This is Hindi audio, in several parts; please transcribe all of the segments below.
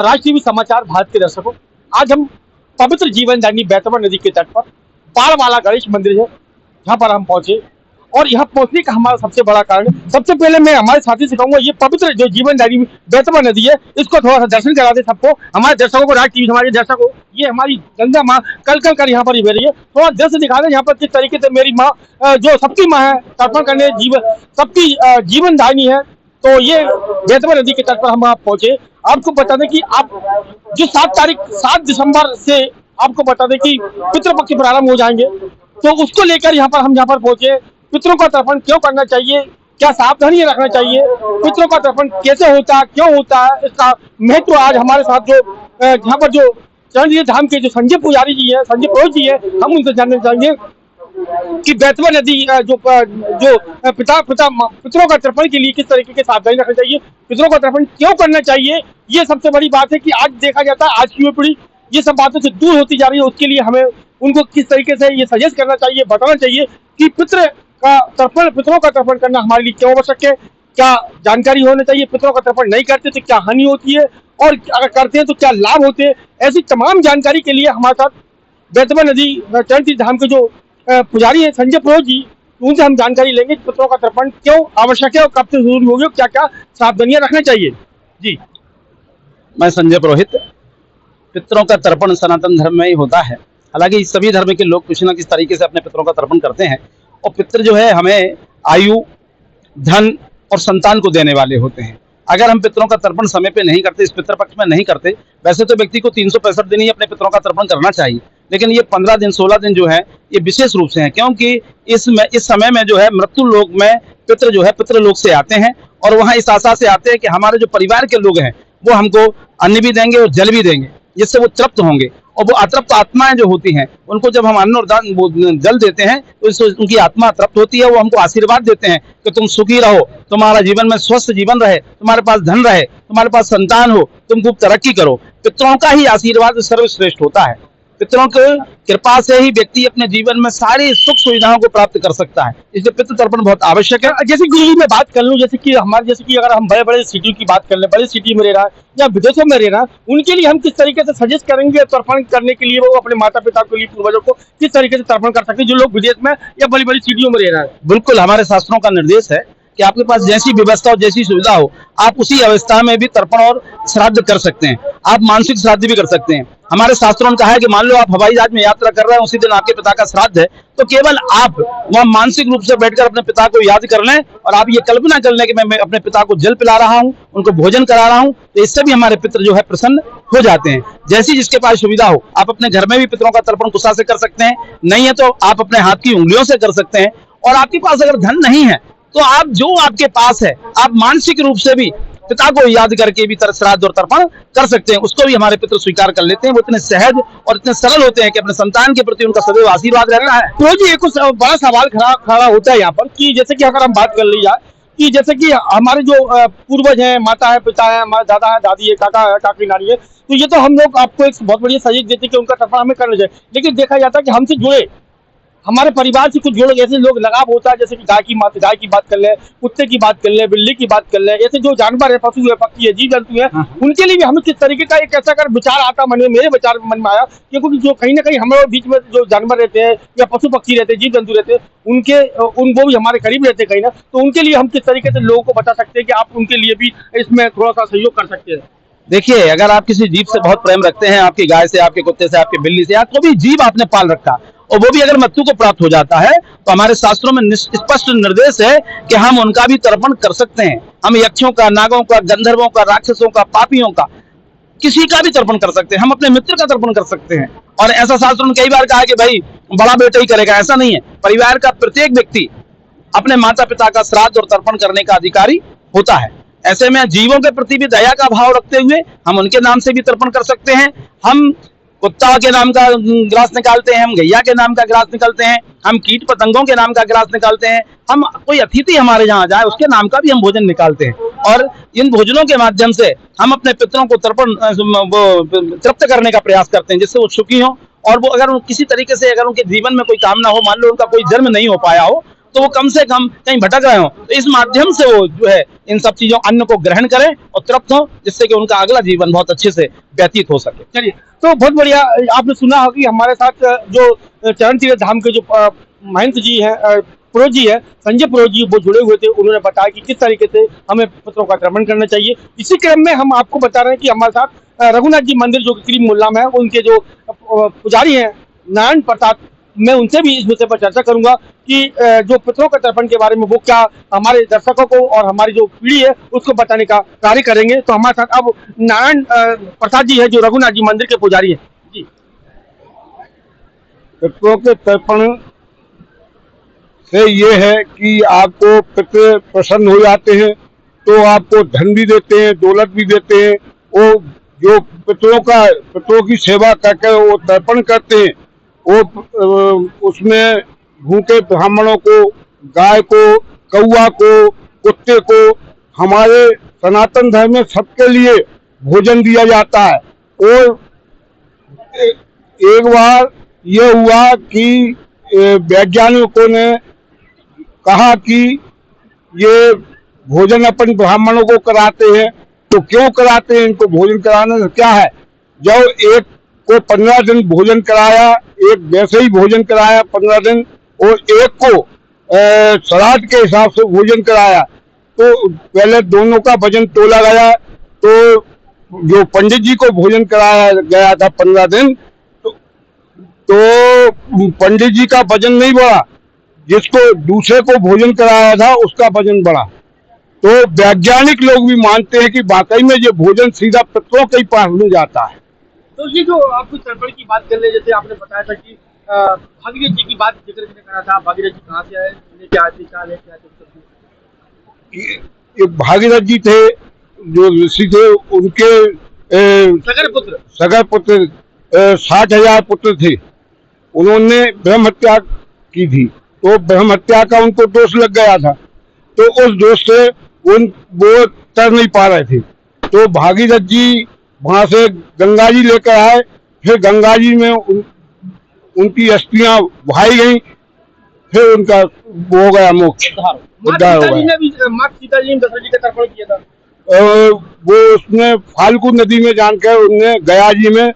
राष्ट्रीय समाचार भारत के दर्शकों, आज हम पवित्र जीवनदायिनी बैतवा नदी के तट पर बाणवाला गणेश मंदिर है, यहाँ पर हम पहुंचे और यहाँ पहुंचने का हमारा सबसे बड़ा कारण, सबसे पहले मैं हमारे साथी से कहूंगा, ये पवित्र जो जीवनदायिनी बैतवा नदी है, इसको थोड़ा सा दर्शन करा दे सबको, हमारे दर्शकों को, राज टीवी हमारे दर्शकों को। ये हमारी गंगा माँ कल कल कर यहाँ पर बह रही है, थोड़ा दृश्य दिखा दे यहाँ पर किस तरीके से मेरी माँ, जो सबकी माँ है, तर्पण करने जीवन सबकी जीवनदायिनी है। तो ये बैतवा नदी के तट पर हम पहुंचे। आपको बता दें कि आप जो 7 दिसंबर से आपको बता दें कि पितृपक्ष प्रारंभ हो जाएंगे, तो उसको लेकर यहाँ पर पहुंचे। पितरों का तर्पण क्यों करना चाहिए, क्या सावधानी रखना चाहिए, पितरों का तर्पण कैसे होता है, क्यों होता है, इसका महत्व आज हमारे साथ जो यहाँ पर जो चरणजीत धाम के जो संजय पुजारी जी है, संजय पुरोहित जी है, हम उनसे जानना चाहेंगे कि बैतवा नदी जो पितरों का तर्पण के लिए किस तरीके की सावधानी रखनी चाहिए, पितरों का तर्पण क्यों करना चाहिए। ये सबसे बड़ी बात है कि आज देखा जाता है आज की युवा पीढ़ी ये सब बातों से दूर होती जा रही है। उसके लिए हमें उनको किस तरीके से ये सजेस्ट करना चाहिए, बताना चाहिए कि पितरों का तर्पण करना हमारे लिए क्यों आवश्यक है, क्या जानकारी होनी चाहिए, पितरों का तर्पण नहीं करते तो क्या हानि होती है और अगर करते हैं तो क्या लाभ होते हैं। ऐसी तमाम जानकारी के लिए हमारे साथ बैतवा नदी चरणतीर्थ धाम के जो पुजारी है संजय पुरोहित जी, उनसे हम जानकारी लेंगे पितरों का तर्पण क्यों आवश्यक है और कब से जरूरी होगी, क्या क्या सावधानियां रखना चाहिए। जी, मैं संजय पुरोहित। पितरों का तर्पण सनातन धर्म में ही होता है। हालांकि सभी धर्म के लोग कुछ न किस तरीके से अपने पितरों का तर्पण करते हैं और पितृ जो है हमें आयु, धन और संतान को देने वाले होते हैं। अगर हम पितरों का तर्पण समय पे नहीं करते, इस पितृपक्ष में नहीं करते, वैसे तो व्यक्ति को 365 दिन ही अपने पितरों का तर्पण करना चाहिए, लेकिन ये 15 दिन 16 दिन जो है ये विशेष रूप से है, क्योंकि इस समय में जो है मृत्यु लोक में पितृ जो है पितृलोक से आते हैं और वहाँ इस आशा से आते हैं कि हमारे जो परिवार के लोग हैं वो हमको अन्न भी देंगे और जल भी देंगे, जिससे वो तृप्त होंगे। और वो अतृप्त आत्माएं जो होती हैं उनको जब हम अन्न और जल देते हैं तो उनकी आत्मा तृप्त होती है, वो हमको आशीर्वाद देते हैं कि तुम सुखी रहो, तुम्हारा जीवन में स्वस्थ जीवन रहे, तुम्हारे पास धन रहे, तुम्हारे पास संतान हो, तुम खूब तरक्की करो। पितरों का ही आशीर्वाद सर्वश्रेष्ठ होता है। पितरों की कृपा से ही व्यक्ति अपने जीवन में सारी सुख सुविधाओं को प्राप्त कर सकता है, इसलिए पितृ तर्पण बहुत आवश्यक है। जैसे गुरु मैं बात कर लूँ, जैसे कि अगर हम बड़े बड़े सिटी की बात कर लें, बड़ी सिटी में रह रहा है या विदेशों में रह रहा है, उनके लिए हम किस तरीके से सजेस्ट करेंगे तर्पण करने के लिए, वो अपने माता पिता के लिए, पूर्वजों को किस तरीके से तर्पण कर सकते हैं जो लोग विदेश में या बड़ी बड़ी सिटियों में रह रहा है। बिल्कुल, हमारे शास्त्रों का निर्देश है कि आपके पास जैसी व्यवस्था हो, जैसी सुविधा हो, आप उसी अवस्था में भी तर्पण और श्राद्ध कर सकते हैं। आप मानसिक श्राद्ध भी कर सकते हैं। हमारे शास्त्रों ने कहा है कि मान लो आप हवाई जहाज में यात्रा कर रहे हैं, उसी दिन आपके पिता का श्राद्ध है, तो केवल आप वहां मानसिक रूप से बैठकर अपने पिता को याद कर लें और आप ये कल्पना कर लें कि मैं अपने पिता को जल पिला रहा हूं, उनको भोजन करा रहा हूं, तो इससे भी हमारे पितृ जो है प्रसन्न हो जाते हैं। जैसी जिसके पास सुविधा हो, आप अपने घर में भी पितरों का तर्पण कुशा से कर सकते हैं, नहीं है तो आप अपने हाथ की उंगलियों से कर सकते हैं। और आपके पास अगर धन नहीं है तो आप जो आपके पास है, आप मानसिक रूप से भी पिता को याद करके भी श्राद्ध और तर्पण कर सकते हैं, उसको भी हमारे पितृ स्वीकार कर लेते हैं। वो इतने सहज और इतने सरल होते हैं कि अपने संतान के प्रति उनका सदैव आशीर्वाद रहता है। तो जी एक बड़ा सवाल खड़ा होता है यहाँ पर कि जैसे कि अगर हम बात कर ली जाए कि जैसे कि हमारे जो पूर्वज हैं, माता है, पिता है, हमारे दादा है, दादी है, काका है, काकी, नानी है, तो ये तो हम लोग आपको एक बहुत बढ़िया सजेस्ट देते हैं कि उनका तर्पण हमें करना चाहिए। लेकिन देखा जाता है कि हमसे जुड़े हमारे परिवार से कुछ जो लोग ऐसे लोग लगाव होता है, जैसे कि गाय की बात कर ले, कुत्ते की बात कर ले, बिल्ली की बात कर ले, ऐसे जो जानवर है, पशु है, पक्षी है, जीव जंतु है, उनके लिए भी हमें किस तरीके का एक ऐसा कर विचार आता मन में, मेरे विचार मन में आया, क्योंकि जो कहीं ना कहीं हमारे बीच में जो जानवर रहते हैं या पशु पक्षी रहते हैं, जीव जंतु रहते हैं, वो भी हमारे करीब रहते हैं कहीं ना, तो उनके लिए हम किस तरीके से लोगों को बता सकते हैं कि आप उनके लिए भी इसमें थोड़ा सा सहयोग कर सकते हैं। देखिए, अगर आप किसी जीव से बहुत प्रेम रखते हैं, आपकी गाय से, आपके कुत्ते से, आपके बिल्ली से, या कोई भी जीव आपने पाल रखा और वो भी अगर मृत्यु को प्राप्त हो जाता है, तो हमारे शास्त्रों में स्पष्ट निर्देश है कि हम उनका भी तर्पण कर सकते हैं। हम यक्षों का, नागों का, गंधर्वों का, राक्षसों का, पापियों का, किसी का भी तर्पण कर सकते हैं। हम अपने मित्र का तर्पण कर सकते हैं। और ऐसा शास्त्रों ने कई बार कहा कि भाई बड़ा बेटा ही करेगा, ऐसा नहीं है। परिवार का प्रत्येक व्यक्ति अपने माता पिता का श्राद्ध और तर्पण करने का अधिकारी होता है। ऐसे में जीवों के प्रति भी दया का भाव रखते हुए हम उनके नाम से भी तर्पण कर सकते हैं। हम कुत्ता के नाम का ग्रास निकालते हैं, हम गैया के नाम का ग्रास निकालते हैं, हम कीट पतंगों के नाम का ग्रास निकालते हैं, हम कोई अतिथि हमारे यहाँ जाए उसके नाम का भी हम भोजन निकालते हैं। और इन भोजनों के माध्यम से हम अपने पितरों को तृप्त करने का प्रयास करते हैं, जिससे वो सुखी हो। और वो अगर किसी तरीके से अगर उनके जीवन में कोई कामना हो, मान लो उनका कोई जन्म नहीं हो पाया हो, तो वो कम से कम कहीं भटक रहे हो तो इस माध्यम से वो जो है इन सब चीजों अन्न को ग्रहण करें और तृप्त हो, जिससे कि उनका अगला जीवन बहुत अच्छे से व्यतीत हो सके। चलिए, तो बहुत बढ़िया। आपने सुना हो कि हमारे साथ जो चरण तीर्थ धाम के जो महंत जी हैं, पुरोहित जी है, संजय पुरोहित जी, वो जुड़े हुए थे। उन्होंने बताया कि किस तरीके से हमें पितरों का तर्पण करना चाहिए। इसी क्रम में हम आपको बता रहे हैं कि हमारे साथ रघुनाथ जी मंदिर जो करीब मोहल्ला में है, उनके जो पुजारी हैं नारायण प्रसाद, मैं उनसे भी इस विषय पर चर्चा करूंगा कि जो पितरों का तर्पण के बारे में वो क्या हमारे दर्शकों को और हमारी जो पीढ़ी है उसको बताने का कार्य करेंगे। तो हमारे साथ अब नारायण प्रसाद जी है जो रघुनाथ जी मंदिर के पुजारी है जी। पितरों के तर्पण से ये है कि आपको पितर प्रसन्न हो जाते हैं, तो आपको धन भी देते हैं, दौलत भी देते हैं। वो जो पितरों की सेवा करके वो तर्पण करते हैं, वो उसमें भूखे ब्राह्मणों को, गाय को, कौआ को, कुत्ते को, हमारे सनातन धर्म में सबके लिए भोजन दिया जाता है। और एक बार ये हुआ कि वैज्ञानिकों ने कहा कि ये भोजन अपन ब्राह्मणों को कराते हैं, तो क्यों कराते हैं इनको भोजन कराने से क्या है। जब एक को 15 दिन भोजन कराया, एक वैसे ही भोजन कराया 15 दिन, और एक को श्राद्ध के हिसाब से भोजन कराया, तो पहले दोनों का वजन तोला गया। तो जो पंडित जी को भोजन कराया गया था 15 दिन, तो पंडित जी का वजन नहीं बढ़ा, जिसको दूसरे को भोजन कराया था उसका वजन बढ़ा। तो वैज्ञानिक लोग भी मानते हैं कि वाकई में ये भोजन सीधा पितरों के ही पास में जाता है। तो ये जो आपको तर्पण की बात कर ले, जैसे आपने बताया था कि भागीरथ जी की बात जिक्र करा था, भागीरथ जी कहाँ से आए, लेके आए थे, क्या लेके आए थे? ये भागीरथ जी थे जो ऋषि थे, उनके सगर पुत्र 60,000 पुत्र थे। उन्होंने ब्रह्म हत्या की थी, तो ब्रह्म हत्या का उनको दोष लग गया था। तो उस दोष से वो तर नहीं पा रहे थे। तो भागीरथ जी वहां से गंगा जी लेकर आए, फिर गंगा जी में उनकी अस्थियां बहाई गई, फिर उनका वो हो गया मोक्ष, उद्धार हो गया। माँ सीता जी ने दशरथ जी का तर्पण किया था, वो उसने फाल्गु नदी में जानकर उनने गया जी में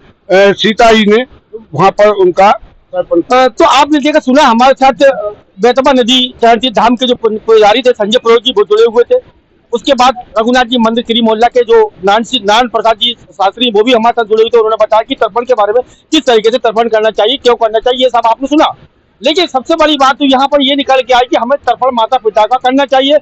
सीता जी ने वहां पर उनका तर्पण। तो आपने देखा सुना हमारे साथ बेतवा नदी चरण धाम के जो पुजारी थे संजय पुरोहित जी, वो जुड़े हुए थे। उसके बाद रघुनाथ जी मंदिर करीब मोहल्ला के जो नारायण प्रसाद जी शास्त्री, वो भी हमारे साथ जुड़े हुए थे। उन्होंने बताया कि तर्पण के बारे में किस तरीके से तर्पण करना चाहिए, क्यों करना चाहिए, ये सब आपने सुना। लेकिन सबसे बड़ी बात तो यहाँ पर ये निकल के आई कि हमें तर्पण माता पिता का करना चाहिए,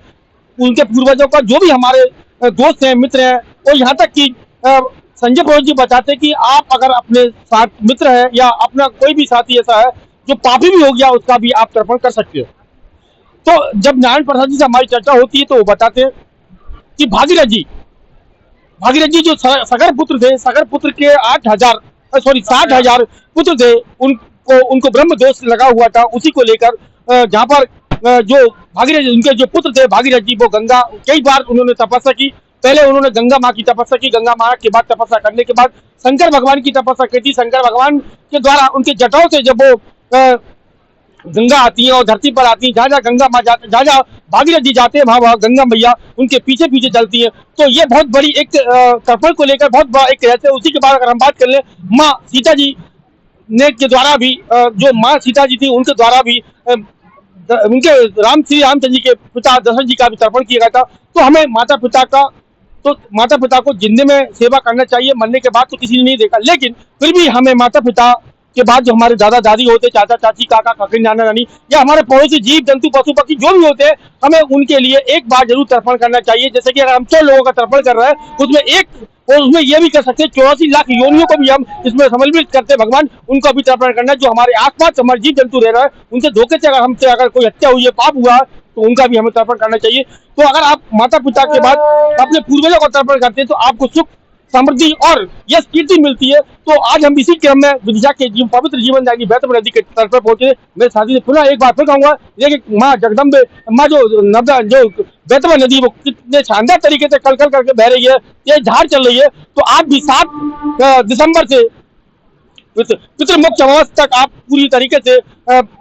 उनके पूर्वजों का, जो भी हमारे दोस्त हैं, मित्र हैं। और यहाँ तक कि संजय पुरोहित जी बताते हैं कि आप अगर अपने साथ मित्र है या अपना कोई भी साथी ऐसा है जो पापी भी हो गया, उसका भी आप तर्पण कर सकते हो। तो जब नारायण प्रसाद जी से हमारी चर्चा होती है तो वो बताते हैं कि भागीरथ जी जो सगर पुत्र थे, सगर पुत्र के 60,000 पुत्र थे, उनको ब्रह्म दोष लगा हुआ था। उसी को लेकर जहाँ पर जो भागीरथ उनके जो पुत्र थे भागीरथ जी, वो गंगा कई बार उन्होंने तपस्या की। पहले उन्होंने गंगा माँ की तपस्या की, गंगा माँ के बाद तपस्या करने के बाद शंकर भगवान की तपस्या की थी। शंकर भगवान के द्वारा उनके जटाओं से जब वो गंगा आती है और धरती पर आती है, जहाँ गंगा माँ जाते, जहाँ भागीरथ जी जाते हैं, वहाँ गंगा मैया उनके पीछे पीछे चलती है। तो ये बहुत बड़ी एक तर्पण को लेकर बहुत बड़ा एक रहस्य है। उसी के बाद अगर हम बात कर ले, माँ सीता जी ने के द्वारा भी, जो माँ सीता जी थी उनके द्वारा भी उनके श्री रामचंद्र जी के पिता दशरथ जी का भी तर्पण किया गया था। तो हमें माता पिता को जिंदगी में सेवा करना चाहिए, मरने के बाद तो किसी ने नहीं देखा। लेकिन फिर भी हमें माता पिता के बाद जो हमारे दादा दादी होते, चाचा चाची, काका काकी, नाना नानी, या हमारे पड़ोसी जीव जंतु पशु पक्षी जो भी होते हैं, हमें उनके लिए एक बार जरूर तर्पण करना चाहिए। जैसे कि अगर हम 100 लोगों का तर्पण कर रहे हैं, उसमें ये भी कर सकते हैं 84 लाख योनियों को भी हम इसमें समन्वित करते हैं। भगवान उनको भी तर्पण करना, जो हमारे आसपास हमारे जीव जंतु रह रहा है, उनसे धोखे से हमसे अगर कोई हत्या हुई है, पाप हुआ, तो उनका भी हमें तर्पण करना चाहिए। तो अगर आप माता पिता के बाद अपने पूर्वजों का तर्पण करते हैं तो आपको सुख, समृद्धि और यश कीर्ति मिलती है। तो आज हम इसी क्रम में विदिशा के पवित्र जीवन दायिनी बेतवा नदी के तट पर पहुंचे। मेरे साथी से पुनः एक बार फिर कहूंगा, लेकिन माँ जगदम्बे, माँ जो बेतवा नदी, वो कितने शानदार तरीके से कल करके बह रही है, ये धार चल रही है। तो आज भी 7 दिसंबर से पितृमुक्त अमावस तक आप पूरी तरीके से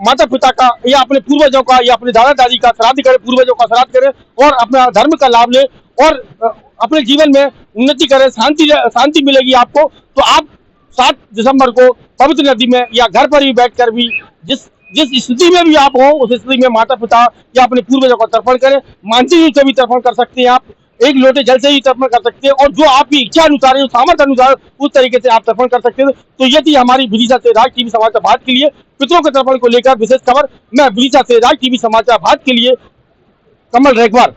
माता पिता का या अपने पूर्वजों का या अपने दादा दादी का श्राद्ध करें, पूर्वजों का श्राद्ध करें और अपना धर्म का लाभ लें और अपने जीवन में उन्नति करें, शांति मिलेगी आपको। तो आप 7 दिसंबर को पवित्र नदी में या घर पर भी बैठकर भी जिस जिस स्थिति में भी आप हो उस स्थिति में माता पिता या अपने पूर्वजों का तर्पण करें। मानसिक रूप से भी तर्पण कर सकते हैं आप, एक लोटे जल से ही तर्पण कर सकते हैं और जो आपकी इच्छा अनुसार है, सामर्थ्य अनुसार उस तरीके से आप तर्पण कर सकते हैं। तो ये थी हमारी विदिशा से राज टीवी समाचार भारत के लिए पितरों के तर्पण को लेकर विशेष खबर। मैं विदिशा से राज टीवी समाचार भारत के लिए कमल रेखवार।